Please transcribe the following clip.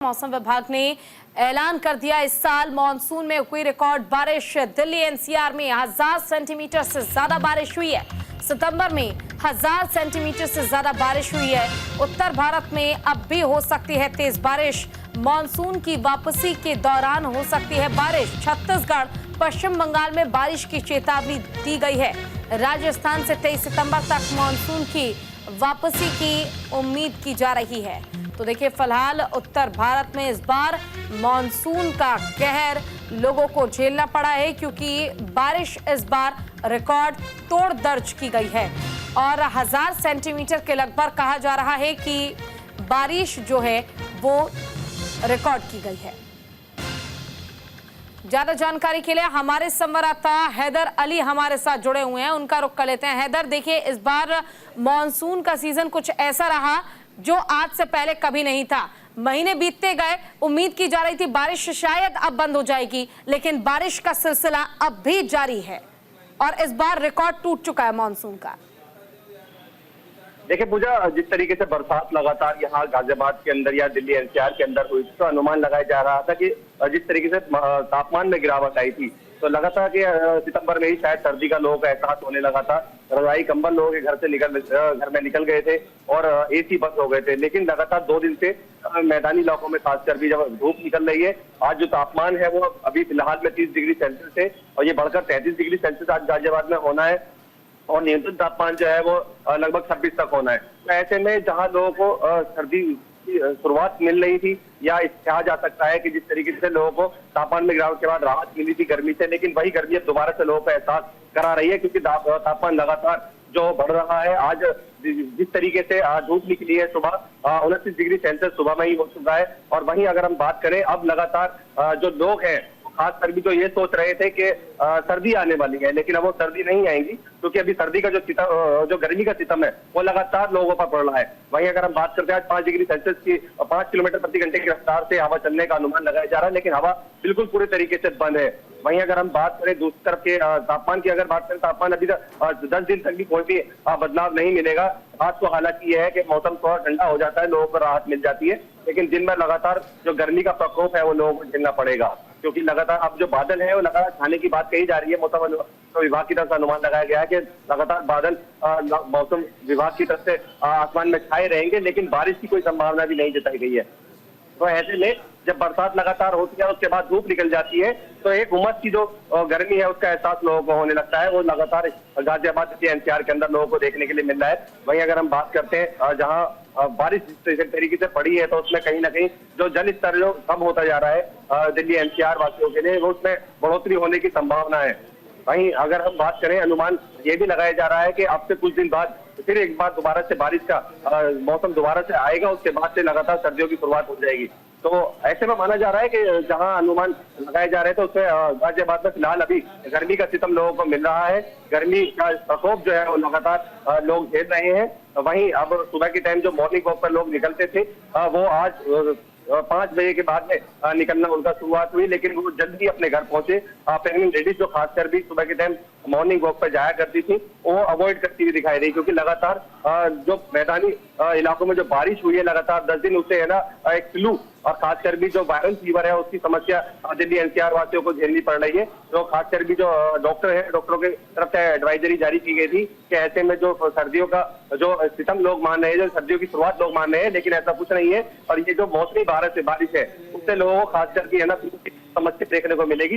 मौसम विभाग ने ऐलान कर दिया इस साल मानसून में हुई रिकॉर्ड बारिश। दिल्ली एनसीआर में 1000 सेंटीमीटर से ज्यादा बारिश हुई है। सितंबर में 1000 सेंटीमीटर से ज्यादा बारिश हुई है। उत्तर भारत में अब भी हो सकती है तेज बारिश। मानसून की वापसी के दौरान हो सकती है बारिश। छत्तीसगढ़, पश्चिम बंगाल में बारिश की चेतावनी दी गई है। राजस्थान से 23 सितंबर तक मानसून की वापसी की उम्मीद की जा रही है। तो देखिए, फिलहाल उत्तर भारत में इस बार मानसून का कहर लोगों को झेलना पड़ा है, क्योंकि बारिश इस बार रिकॉर्ड तोड़ दर्ज की गई है और 1000 सेंटीमीटर के लगभग कहा जा रहा है कि बारिश जो है वो रिकॉर्ड की गई है। ज्यादा जानकारी के लिए हमारे संवाददाता हैदर अली हमारे साथ जुड़े हुए हैं, उनका रुख कर लेते हैं। हैदर, देखिए, इस बार मानसून का सीजन कुछ ऐसा रहा जो आज से पहले कभी नहीं था। महीने बीतते गए, उम्मीद की जा रही थी बारिश शायद अब बंद हो जाएगी, लेकिन बारिश का सिलसिला अब भी जारी है और इस बार रिकॉर्ड टूट चुका है मानसून का। देखिए पूजा, जिस तरीके से बरसात लगातार यहाँ गाजियाबाद के अंदर या दिल्ली एनसीआर के अंदर हुई, तो अनुमान लगाया जा रहा था कि जिस तरीके से तापमान में गिरावट आई थी, तो लगातार कि सितंबर में ही शायद सर्दी का लोगों को एहसास होने लगा था। रजाई कंबल लोगों के घर में निकल गए थे और एसी बंद हो गए थे। लेकिन लगातार 2 दिन से मैदानी इलाकों में खासकर भी जब धूप निकल रही है, आज जो तापमान है वो अभी फिलहाल में 30 डिग्री सेल्सियस है और ये बढ़कर 33 डिग्री सेल्सियस आज गाजियाबाद में होना है और न्यूनतम तापमान जो है वो लगभग 26 तक होना है। तो ऐसे में जहां लोगों को सर्दी की शुरुआत मिल रही थी, या कहा जा सकता है कि जिस तरीके से लोगों को तापमान में गिरावट के बाद राहत मिली थी गर्मी से, लेकिन वही गर्मी अब दोबारा से लोगों को एहसास करा रही है, क्योंकि तापमान लगातार जो बढ़ रहा है। आज जिस तरीके से धूप निकली है सुबह 29 डिग्री सेल्सियस सुबह में ही हो चुका है। और वहीं अगर हम बात करें, अब लगातार जो लोग हैं खासकर भी जो ये सोच रहे थे कि सर्दी आने वाली है, लेकिन अब वो सर्दी नहीं आएंगी, क्योंकि अभी सर्दी का जो गर्मी का सितम है वो लगातार लोगों पर पड़ रहा है। वहीं अगर हम बात करते हैं, आज 5 डिग्री सेल्सियस की 5 किलोमीटर प्रति घंटे की रफ्तार से हवा चलने का अनुमान लगाया जा रहा है, लेकिन हवा बिल्कुल पूरे तरीके से बंद है। वहीं अगर हम बात करें दूसरी तरफ के तापमान की, अगर बात करें तापमान अभी 10 दिन तक भी कोई भी बदलाव नहीं मिलेगा। आज तो हालांकि यह है कि मौसम थोड़ा ठंडा हो जाता है, लोगों को राहत मिल जाती है, लेकिन दिन में लगातार जो गर्मी का प्रकोप है वो लोगों को झेलना पड़ेगा, क्योंकि लगातार अब जो बादल है वो लगातार छाने की बात कही जा रही है। मौसम विभाग की तरफ से अनुमान लगाया गया है कि लगातार बादल मौसम विभाग की तरफ से आसमान में छाए रहेंगे, लेकिन बारिश की कोई संभावना भी नहीं जताई गई है। तो ऐसे में जब बरसात लगातार होती है उसके बाद धूप निकल जाती है, तो एक उमस की जो गर्मी है उसका एहसास लोगों को होने लगता है। वो लगातार गाजियाबाद के एनसीआर के अंदर लोगों को देखने के लिए मिल रहा है। वहीं अगर हम बात करते हैं, जहां बारिश जिस तरीके से पड़ी है, तो उसमें कहीं ना कहीं जो जल स्तर जो कम होता जा रहा है दिल्ली एनसीआर वासियों के लिए, वो उसमें बढ़ोतरी होने की संभावना है। वहीं अगर हम बात करें, अनुमान ये भी लगाया जा रहा है कि अब से कुछ दिन बाद फिर एक बार दोबारा से बारिश का मौसम दोबारा से आएगा, उसके बाद से लगातार सर्दियों की शुरुआत हो जाएगी। तो ऐसे में माना जा रहा है कि जहां अनुमान लगाए जा रहे थे उसमें गाजियाबाद में फिलहाल अभी गर्मी का सितम लोगों को मिल रहा है। गर्मी का प्रकोप जो है वो लगातार लोग झेल रहे हैं। वहीं अब सुबह के टाइम जो मॉर्निंग वॉक पर लोग निकलते थे, वो आज 5 बजे के बाद में निकलना उनका शुरुआत हुई, लेकिन वो जल्दी अपने घर पहुंचे। प्रेग्नेंट लेडीज जो खासकर भी सुबह के टाइम मॉर्निंग वॉक पर जाया करती थी, वो अवॉइड करती हुई दिखाई दी, क्योंकि लगातार जो मैदानी इलाकों में जो बारिश हुई है लगातार 10 दिन, उससे है ना एक फ्लू और खासकर भी जो वायरल फीवर है उसकी समस्या दिल्ली एनसीआर वासियों को झेलनी पड़ रही है। तो खासकर भी जो डॉक्टर है, डॉक्टरों की तरफ से एडवाइजरी जारी की गई थी कि ऐसे में जो सर्दियों का जो सितम लोग मान रहे हैं, जो सर्दियों की शुरुआत लोग मान रहे हैं, लेकिन ऐसा कुछ नहीं है। और ये जो मौसमी बारिश है उससे लोगों को खासकर की है ना समस्या देखने को मिलेगी।